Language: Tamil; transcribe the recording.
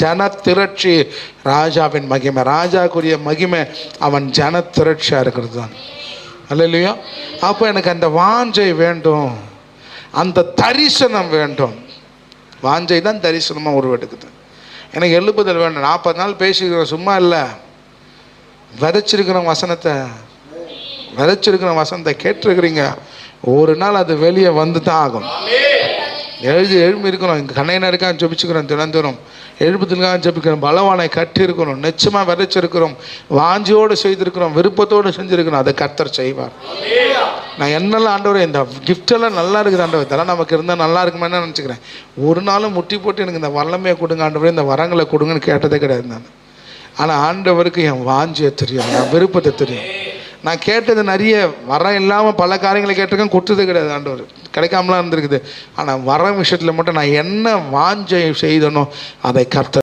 ஜன திரட்சி ராஜாவின் மகிமை, ராஜாக்குரிய மகிமை அவன் ஜன திரட்சியாக இருக்கிறது தான். அல்லையா? அப்போ எனக்கு அந்த வாஞ்சை வேண்டும், அந்த தரிசனம் வேண்டும். வாஞ்சை தான் தரிசனமாக உருவெடுக்குது. எனக்கு எழுப்புதல் வேண்டும். 40 நாள் பேசிக்கிறோம், சும்மா இல்லை. விதைச்சிருக்கிற வசனத்தை கேட்டிருக்கிறீங்க. ஒரு நாள் அது வெளியே வந்து தான் ஆகும். எழும்பி இருக்கணும். இங்கே கண்ணையனா இருக்கான்னு ஜெபிச்சுக்கிறோம், தினந்தோறும் எழுப்புதலுக்காக ஜெபிக்கிறோம். பலவானை கட்டி இருக்கணும், நிச்சயமாக விதைச்சிருக்கிறோம், வாஞ்சியோடு செய்திருக்கிறோம், விருப்பத்தோடு செஞ்சுருக்கிறோம். அதை கர்த்தர் செய்வார். நான் என்னெல்லாம் ஆண்டவரே இந்த கிஃப்டெல்லாம் நல்லா இருக்குது ஆண்டவர், இதெல்லாம் நமக்கு இருந்தால் நல்லா இருக்குமே நினச்சிக்கிறேன். ஒரு நாளும் முட்டி போட்டு எனக்கு இந்த வல்லமையை கொடுங்க ஆண்டவரே, இந்த வரங்களை கொடுங்கன்னு கேட்டதே கிடையாது நான். ஆனால் ஆண்டவருக்கு என் வாஞ்சியை தெரியும், என் விருப்பத்தை தெரியும். நான் கேட்டது நிறைய, வரம் இல்லாமல் பல காரியங்களை கேட்டிருக்கேன், கொடுத்தது கிடையாது ஆண்டவர், கிடைக்காமலாம் இருந்திருக்குது. ஆனால் வர விஷயத்தில் மட்டும் நான் என்ன வாஞ்சை செய்தனோ அதை கர்த்தர்